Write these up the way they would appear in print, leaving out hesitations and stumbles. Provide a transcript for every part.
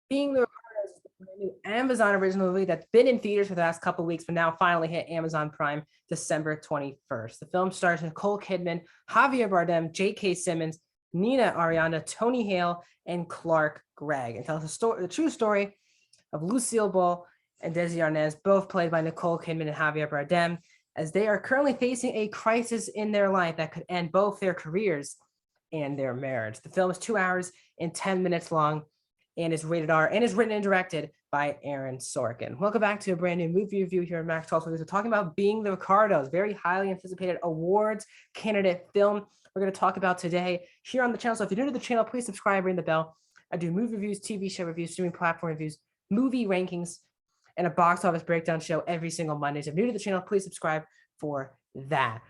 Being the Ricardos is a brand new Amazon original movie that's been in theaters for the last couple of weeks, but now finally hit Amazon Prime December 21st. The film stars Nicole Kidman, Javier Bardem, J.K. Simmons, Nina Arianda, Tony Hale, and Clark Gregg, and tells the true story of Lucille Ball and Desi Arnaz, both played by Nicole Kidman and Javier Bardem, as they are currently facing a crisis in their life that could end both their careers and their marriage. The film is 2 hours and 10 minutes long and is rated R and is written and directed by Aaron Sorkin. Welcome back to a brand new movie review here at Max Talks Movies. We're talking about Being the Ricardos, very highly anticipated awards candidate film we're going to talk about today here on the channel. So if you're new to the channel, please subscribe, ring the bell. I do movie reviews, TV show reviews, streaming platform reviews, movie rankings, and a box office breakdown show every single Monday. So if you're new to the channel, please subscribe for that.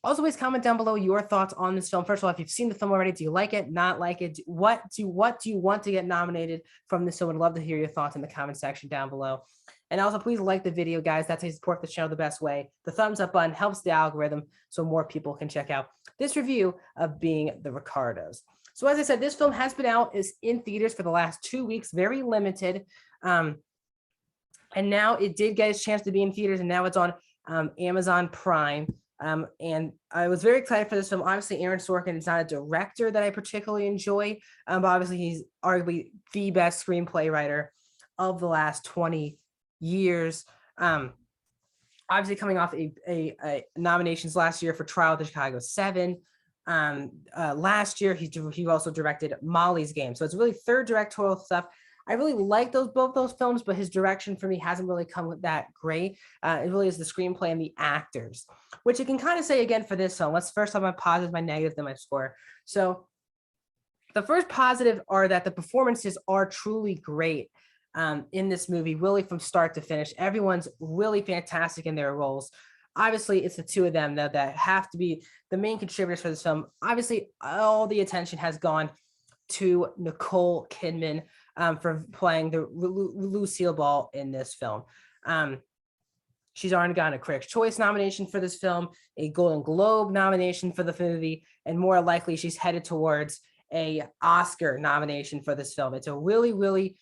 Also, please comment down below your thoughts on this film. First of all, if you've seen the film already, do you like it, not like it? What do you want to get nominated from this film? I'd love to hear your thoughts in the comment section down below. And also, please like the video, guys. That's how you support the channel the best way. The thumbs up button helps the algorithm so more people can check out this review of Being the Ricardos. So as I said, this film has been out, is in theaters for the last 2 weeks, very limited. And now it did get its chance to be in theaters, and now it's on Amazon Prime. And I was very excited for this film. Obviously, Aaron Sorkin is not a director that I particularly enjoy, but obviously he's arguably the best screenplay writer of the last 20 years. Obviously coming off a nominations last year for Trial of the Chicago 7. Last year, he also directed Molly's Game. So it's really third directorial stuff. I really like both those films, but his direction for me hasn't really come with that great. It really is the screenplay and the actors, which you can kind of say again for this film. Let's first have my positive, my negative, then my score. So the first positive are that the performances are truly great in this movie, really from start to finish. Everyone's really fantastic in their roles. Obviously, it's the two of them that have to be the main contributors for this film. Obviously, all the attention has gone to Nicole Kidman for playing the Lucille Ball in this film. She's already gotten a Critics' Choice nomination for this film, a Golden Globe nomination for the movie, and more likely she's headed towards a Oscar nomination for this film. It's a really, really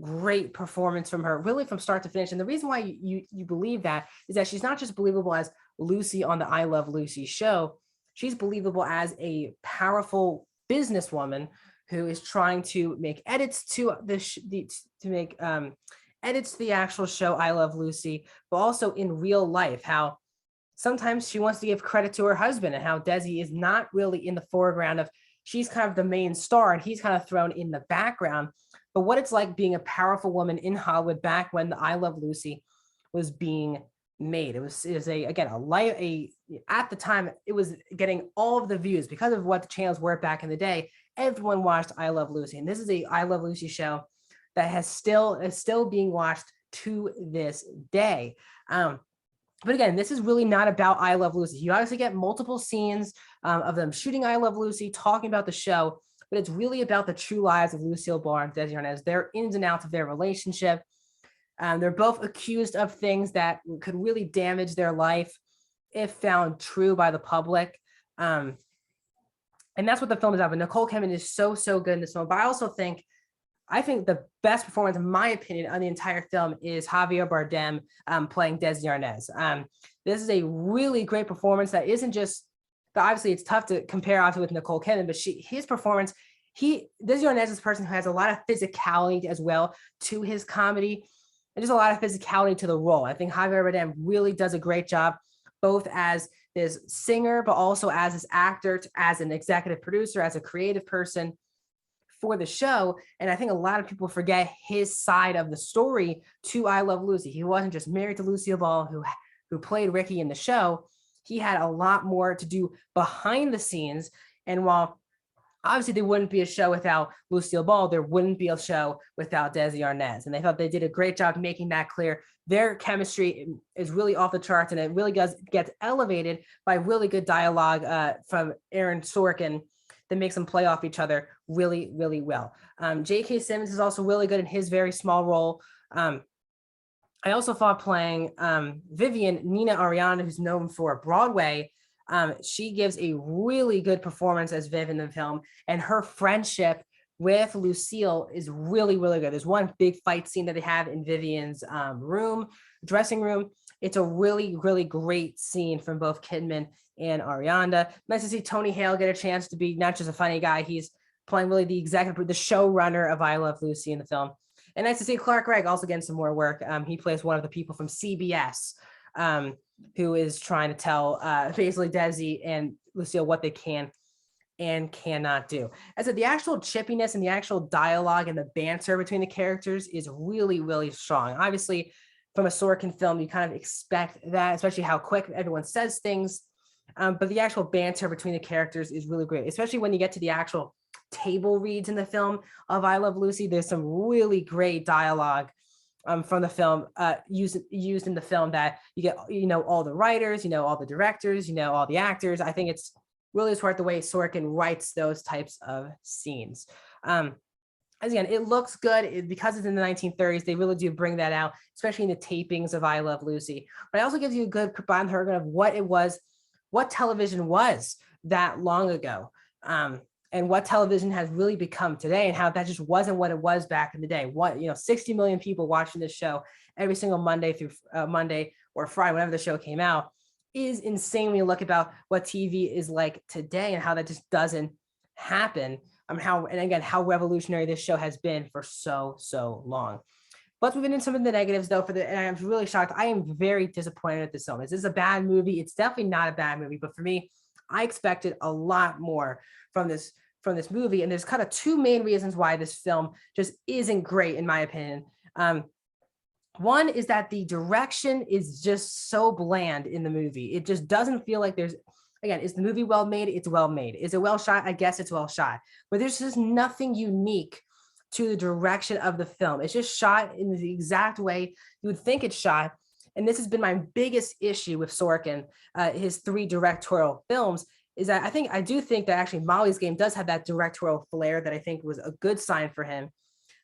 great performance from her, really from start to finish. And the reason why you believe that is that she's not just believable as Lucy on the I Love Lucy show. She's believable as a powerful businesswoman who is trying to make edits to edits to the actual show I Love Lucy, but also in real life, how sometimes she wants to give credit to her husband and how Desi is not really in the foreground of, she's kind of the main star and he's kind of thrown in the background. But what it's like being a powerful woman in Hollywood back when the I Love Lucy was being made. It was at the time it was getting all of the views because of what the channels were back in the day. Everyone watched I Love Lucy, and this is a I Love Lucy show that is still being watched to this day. But again, this is really not about I Love Lucy. You obviously get multiple scenes of them shooting I Love Lucy, talking about the show, but it's really about the true lives of Lucille Ball and Desi Arnaz, their ins and outs of their relationship. They're both accused of things that could really damage their life if found true by the public. And that's what the film is about. But Nicole Kidman is so good in this film. But I think the best performance, in my opinion, on the entire film is Javier Bardem playing Desi Arnaz. This is a really great performance that isn't just, obviously it's tough to compare obviously with Nicole Kidman, but his performance, Desi Arnaz is a person who has a lot of physicality as well to his comedy, and just a lot of physicality to the role. I think Javier Bardem really does a great job, both as this singer, but also as this actor, as an executive producer, as a creative person for the show. And I think a lot of people forget his side of the story to I Love Lucy. He wasn't just married to Lucille Ball, who played Ricky in the show. He had a lot more to do behind the scenes. And while obviously there wouldn't be a show without Lucille Ball, there wouldn't be a show without Desi Arnaz. And they thought they did a great job making that clear. Their chemistry is really off the charts, and it really gets elevated by really good dialogue from Aaron Sorkin that makes them play off each other really, really well. J.K. Simmons is also really good in his very small role. I also thought playing Vivian, Nina Arianda, who's known for Broadway, she gives a really good performance as Viv in the film, and her friendship with Lucille is really, really good. There's one big fight scene that they have in Vivian's dressing room. It's a really, really great scene from both Kidman and Ariana. Nice to see Tony Hale get a chance to be not just a funny guy, he's playing really the showrunner of I Love Lucy in the film. And nice to see Clark Gregg also getting some more work. He plays one of the people from CBS who is trying to tell basically Desi and Lucille what they can and cannot do. As I said, the actual chippiness and the actual dialogue and the banter between the characters is really, really strong. Obviously, from a Sorkin film, you kind of expect that, especially how quick everyone says things. But the actual banter between the characters is really great, especially when you get to the actual table reads in the film of I Love Lucy. There's some really great dialogue from the film used in the film that you get, all the writers, all the directors, all the actors. I think it's really smart the way Sorkin writes those types of scenes. Again, it looks good because it's in the 1930s. They really do bring that out, especially in the tapings of I Love Lucy. But it also gives you a good combined Hergen of what it was, what television was that long ago, and what television has really become today, and how that just wasn't what it was back in the day. 60 million people watching this show every single Monday through Monday or Friday, whenever the show came out, is insane when you look about what TV is like today and how that just doesn't happen. How revolutionary this show has been for so long. But we've been in some of the negatives though, and I'm really shocked. I am very disappointed at this film. This is a bad movie. It's definitely not a bad movie, but for me, I expected a lot more from this movie. And there's kind of two main reasons why this film just isn't great, in my opinion. One is that the direction is just so bland in the movie. It just doesn't feel like is the movie well made? It's well made. Is it well shot? I guess it's well shot. But there's just nothing unique to the direction of the film. It's just shot in the exact way you would think it's shot. And this has been my biggest issue with Sorkin, his 3 directorial films, is that I do think that actually Molly's Game does have that directorial flair that I think was a good sign for him.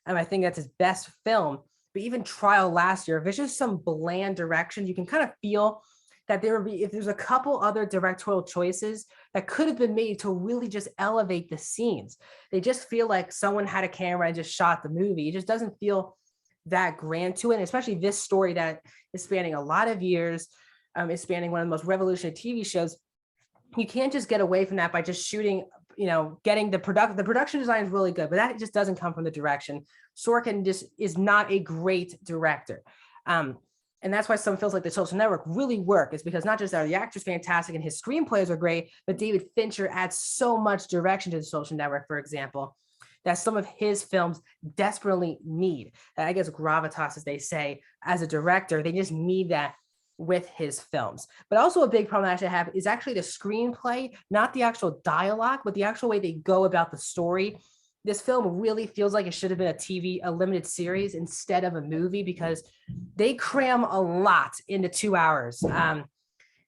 And I think that's his best film. But even Trial last year, if it's just some bland direction, you can kind of feel that if there's a couple other directorial choices that could have been made to really just elevate the scenes. They just feel like someone had a camera and just shot the movie. It just doesn't feel that grand to it, and especially this story that is spanning a lot of years, is spanning one of the most revolutionary TV shows. You can't just get away from that by just shooting, getting the production design is really good, but that just doesn't come from the direction. Sorkin just is not a great director. And that's why some feels like The Social Network really work, is because not just are the actors fantastic and his screenplays are great, but David Fincher adds so much direction to The Social Network, for example, that some of his films desperately need. I guess gravitas, as they say, as a director, they just need that with his films. But also a big problem I actually have is actually the screenplay, not the actual dialogue, but the actual way they go about the story. This film really feels like it should have been a limited series instead of a movie, because they cram a lot into 2 hours. And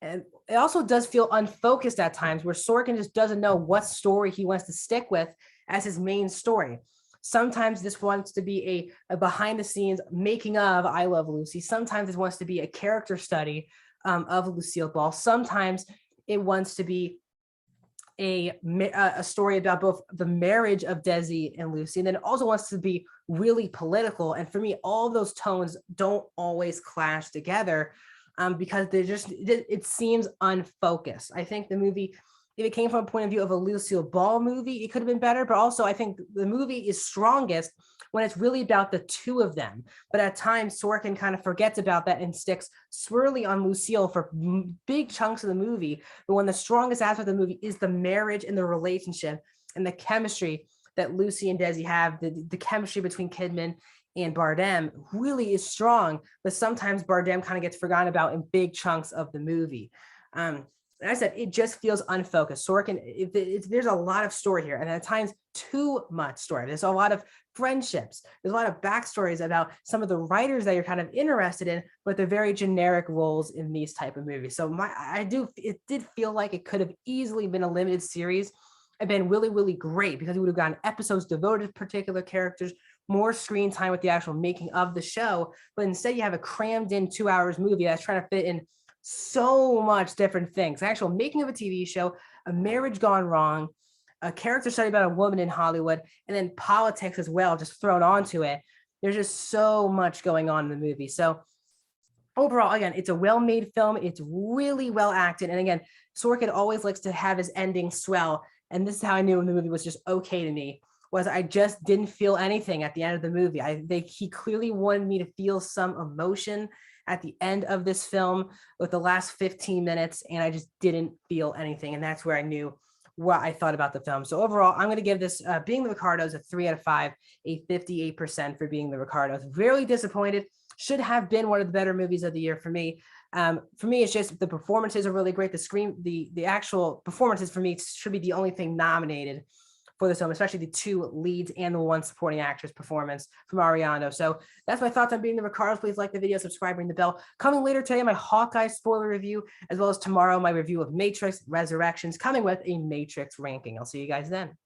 it also does feel unfocused at times, where Sorkin just doesn't know what story he wants to stick with as his main story. Sometimes this wants to be a behind the scenes making of I Love Lucy. Sometimes it wants to be a character study of Lucille Ball. Sometimes it wants to be a story about both the marriage of Desi and Lucy, and then it also wants to be really political. And for me, all of those tones don't always clash together, because it seems unfocused. I think the movie, if it came from a point of view of a Lucille Ball movie, it could have been better. But also, I think the movie is strongest when it's really about the two of them. But at times, Sorkin kind of forgets about that and sticks swirly on Lucille for big chunks of the movie. But when the strongest aspect of the movie is the marriage and the relationship and the chemistry that Lucy and Desi have, the chemistry between Kidman and Bardem really is strong. But sometimes Bardem kind of gets forgotten about in big chunks of the movie. And I said, it just feels unfocused. Sorkin, there's a lot of story here, and at times too much story. There's a lot of friendships. There's a lot of backstories about some of the writers that you're kind of interested in, but they're very generic roles in these type of movies. So it did feel like it could have easily been a limited series and been really, really great, because we would have gotten episodes devoted to particular characters, more screen time with the actual making of the show. But instead you have a crammed in 2 hours movie that's trying to fit in so much different things. Actual making of a TV show, a marriage gone wrong, a character study about a woman in Hollywood, and then politics as well, just thrown onto it. There's just so much going on in the movie. So overall, again, it's a well-made film. It's really well acted. And again, Sorkin always likes to have his ending swell. And this is how I knew when the movie was just okay to me, was I just didn't feel anything at the end of the movie. He clearly wanted me to feel some emotion at the end of this film with the last 15 minutes, and I just didn't feel anything. And that's where I knew what I thought about the film. So overall, I'm going to give this Being the Ricardos a 3 out of 5, a 58% for Being the Ricardos. Really disappointed. Should have been one of the better movies of the year for me. It's just the performances are really great. The actual performances for me should be the only thing nominated for this film, especially the two leads and the one supporting actress performance from Ariano. So that's my thoughts on Being the Ricardos. Please like the video, subscribe, ring the bell. Coming later today, my Hawkeye spoiler review, as well as tomorrow, my review of Matrix Resurrections, coming with a Matrix ranking. I'll see you guys then.